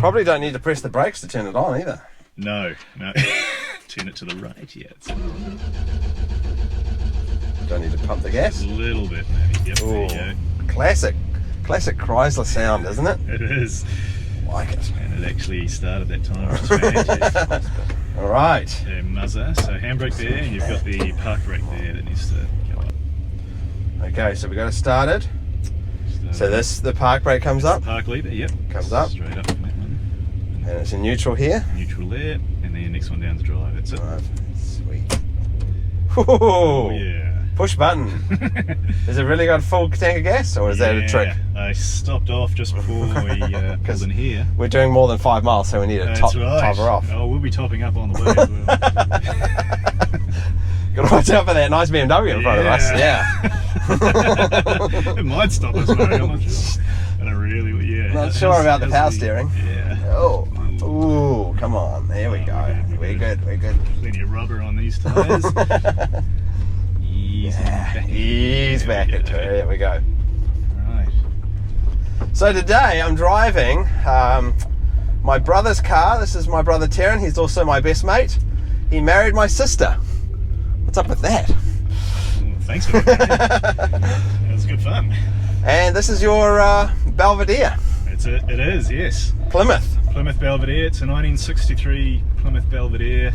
Probably don't need to press the brakes to turn it on either. No. Turn it to the right, yeah. Don't need to pump the gas. A little bit, maybe. Yep, Ooh, there you go. classic Chrysler sound, isn't it? It is. Like it. And it actually started that time, which is fantastic. All right. Muzzer, so handbrake there, and you've got the park brake there that needs to go up. Okay, so we got it started. So the park brake comes up. Park lever, yep. Comes up. Straight up from that one. And it's in neutral here. Neutral there, and then next one down to drive. That's it. Right. Sweet. Ooh, Oh, yeah. push button. Has it really got a full tank of gas, or is that a trick? I stopped off just before we pulled in here. We're doing more than 5 miles, so we need to top her off. Oh, we'll be topping up on the way as well. Got to watch out for that nice BMW in front of us. Yeah. It might stop us, mate. I'm not sure. And I really, yeah. Not sure about the power steering. Yeah. Oh, ooh, come on. There we go. We're good. We're good. Plenty of rubber on these tyres. Ease back into it. There we go. Right. So today I'm driving my brother's car. This is my brother Taryn. He's also my best mate. He married my sister. What's up with that? Ooh, thanks for that. It was good fun. And this is your Belvedere. It is, yes. Plymouth Belvedere. It's a 1963 Plymouth Belvedere.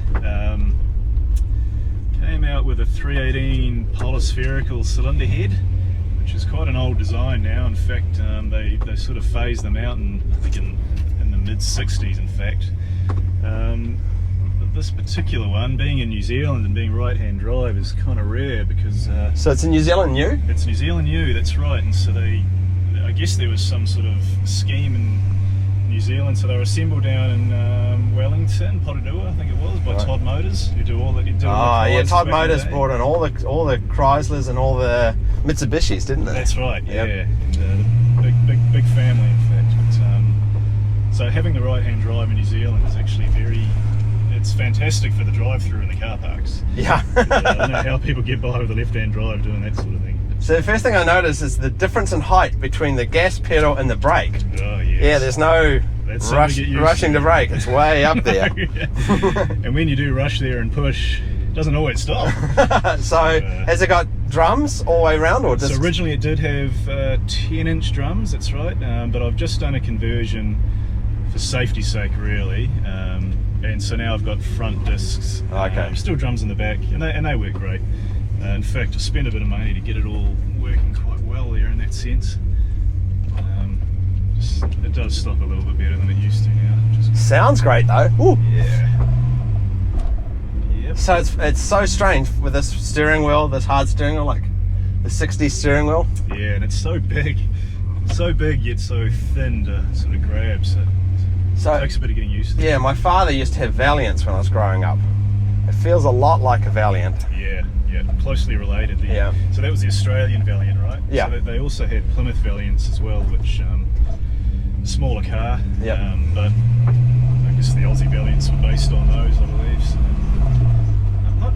Came out with a 318 polyspherical cylinder head, which is quite an old design now. In fact, they sort of phased them out I think in the mid-60s, in fact. But this particular one, being in New Zealand and being right-hand drive, is kind of rare because... so it's a New Zealand new? It's New Zealand new, that's right. And so I guess there was some sort of scheme in New Zealand, so they were assembled down in Wellington, Porirua, I think it was, by Todd Motors, who do all the... yeah, Todd Motors brought in all the Chryslers and all the Mitsubishis, didn't they? That's right, yep. Yeah. And, big family, in fact. But, so having the right-hand drive in New Zealand is actually it's fantastic for the drive-through in the car parks. Yeah. I don't know how people get by with the left-hand drive doing that sort of thing. So the first thing I noticed is the difference in height between the gas pedal and the brake. Oh, yes. Yeah, there's no rushing to brake. It's way up there. And when you do rush there and push, it doesn't always stop. So has it got drums all the way around, or just... So originally it did have 10-inch drums, that's right, but I've just done a conversion for safety's sake, really. And so now I've got front discs. Okay. Still drums in the back, and they work great. In fact, I spent a bit of money to get it all working quite well there in that sense. It does stop a little bit better than it used to now. Sounds great though. Ooh. Yeah. Yep. So it's so strange with this steering wheel, this hard steering wheel, like the 60s steering wheel. Yeah, and it's so big yet so thin to sort of grab. So it takes a bit of getting used to. Yeah, my father used to have Valiants when I was growing up. It feels a lot like a Valiant. Yeah, closely related. Yeah. So that was the Australian Valiant, right? Yeah. So they also had Plymouth Valiants as well, which smaller car. Yeah. But I guess the Aussie Valiants were based on those, I believe. So,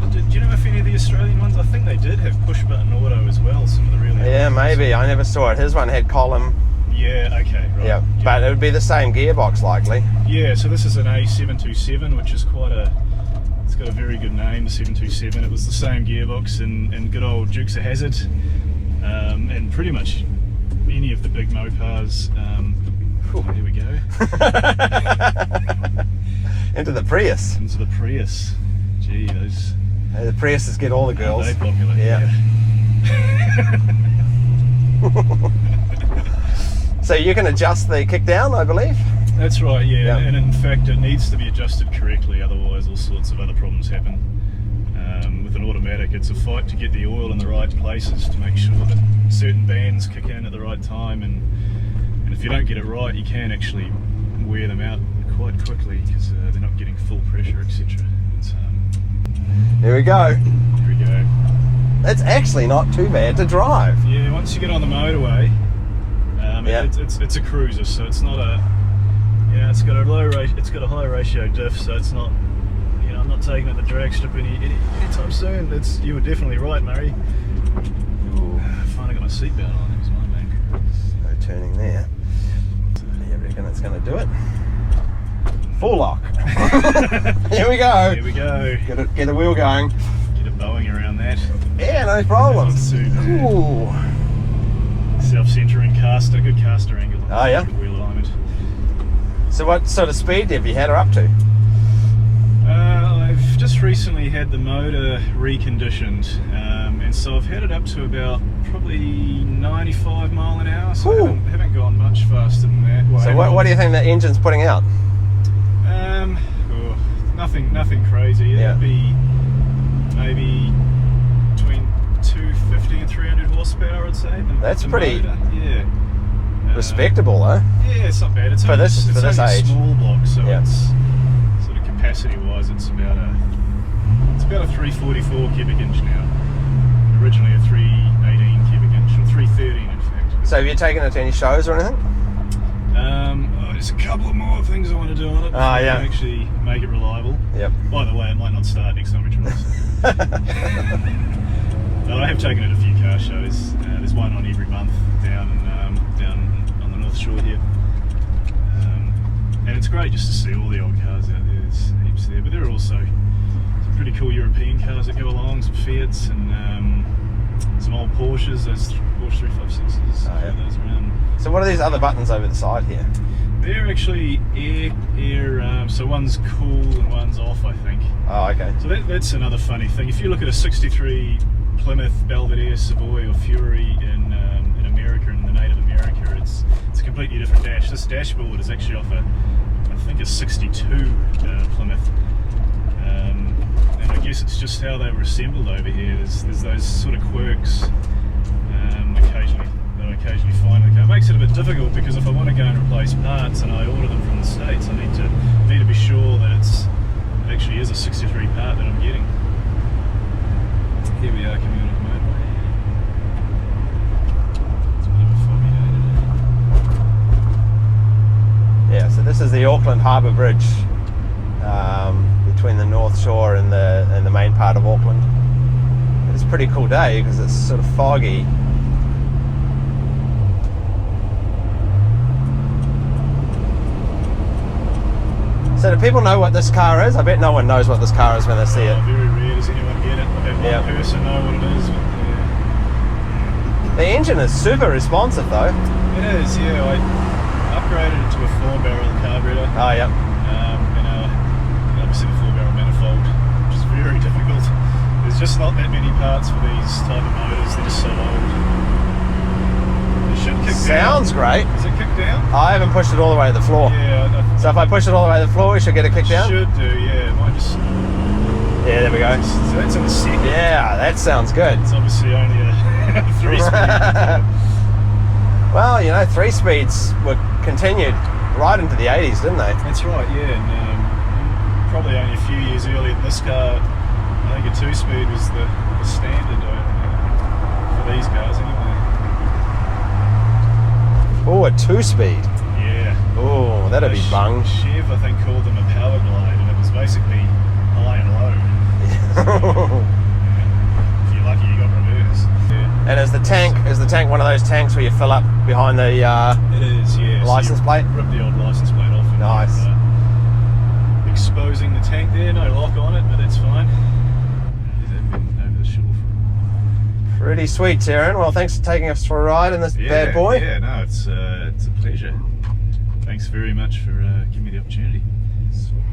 do you know if any of the Australian ones? I think they did have push button auto as well. Some of the really. Yeah, maybe. I never saw it. His one had column. Yeah. Okay. Right. Yeah, but it would be the same gearbox likely. Yeah. So this is an A727, which is it's got a very good name, the 727. It was the same gearbox in good old Dukes of Hazzard, and pretty much any of the big MOPARs. Here we go. Into the Prius. Into the Prius. Gee, those... The Priuses get all the girls. They're popular. Yeah. So you can adjust the kick down, I believe? That's right, yeah. And in fact it needs to be adjusted correctly, otherwise all sorts of other problems happen. With an automatic, it's a fight to get the oil in the right places to make sure that certain bands kick in at the right time, and if you don't get it right, you can actually wear them out quite quickly because they're not getting full pressure, etc. Here we go. Here we go. It's actually not too bad to drive. Yeah, once you get on the motorway, it's a cruiser, so it's not a... Yeah, it's got a high ratio diff, so it's not... I'm not taking it the drag strip anytime soon. You were definitely right, Murray. Finally got my seatbelt on. It was my main. No turning there. So you reckon it's going to do it? Full lock. Here we go. Here we go. Get the wheel going. Get it bowing around that. Yeah, no problem. Ooh. Self-centering caster, good caster angle. Oh, yeah? Good wheel alignment. So what sort of speed have you had her up to? I've just recently had the motor reconditioned, and so I've had it up to about probably 95 mile an hour, so I haven't gone much faster than that. Well, so what do you think the engine's putting out? Nothing crazy. It'd be maybe between 250 and 300 horsepower, I'd say. That's pretty motor. respectable, though. Yeah, it's not bad. It's for only, this it's only age. A small block, so Yeah. it's sort of capacity-wise, it's about a 344 cubic inch now. Originally a 318 cubic inch, or 313 in fact. So have you taken it to any shows or anything? There's a couple of more things I want to do on it before I can actually make it reliable. Yep. By the way, it might not start next time we try. But I have taken it a few car shows. There's one on every month down on the North Shore here. And it's great just to see all the old cars out there. There's heaps there, but there are also some pretty cool European cars that go along, some Fiats and some old Porsches, those Porsche 356s, those around. So what are these other buttons over the side here? They're actually air, so one's cool and one's off, I think. Oh, okay. So that's another funny thing. If you look at a 63 Plymouth Belvedere, Savoy or Fury in America, in the native America, it's a completely different dash. This dashboard is actually off I think a 62 Plymouth. And I guess it's just how they were assembled over here. There's those sort of quirks occasionally find in the car. It makes it a bit difficult because if I want to go and replace parts and I order them from the States, I need to be sure that it actually is a 63 part that I'm getting. Here we are coming out of the motorway. It's a bit of a foggy day today. Yeah, so this is the Auckland Harbour Bridge between the North Shore and the main part of Auckland. It's a pretty cool day because it's sort of foggy. So do people know what this car is? I bet no one knows what this car is when they see it. Very rare does anyone get it. I've had one person know what it is. But, The engine is super responsive though. It is, yeah. I upgraded it to a 4-barrel carburetor. Oh, yeah. And obviously the 4-barrel manifold, which is very difficult. There's just not that many parts for these type of motors. They're just so old. Sounds great. Does it kick down? I haven't pushed it all the way to the floor. Yeah. So if I push it all the way to the floor, we should get a kick down? Should do, yeah. It might just... Yeah, there we go. So that's in the second. Yeah, that sounds good. It's obviously only a 3-speed. Well, you know, 3-speeds were continued right into the 80s, didn't they? That's right, yeah. And probably only a few years earlier than this car, I think a 2-speed was the standard for these cars anyway. Oh, a 2-speed. Yeah. Oh, that'd be bung. Chev, I think, called them a power glide, and it was basically high and low. So, if you're lucky, you got reverse. Yeah. And is the tank one of those tanks where you fill up behind the it is, yeah. license plate? Rip the old license plate off. And nice. Exposing the tank there, no lock on it, but that's fine. They've been over the shore for Pretty sweet, Taryn. Well, thanks for taking us for a ride in this bad boy. Yeah, no, it's a pleasure. Thanks very much for giving me the opportunity. Sweet.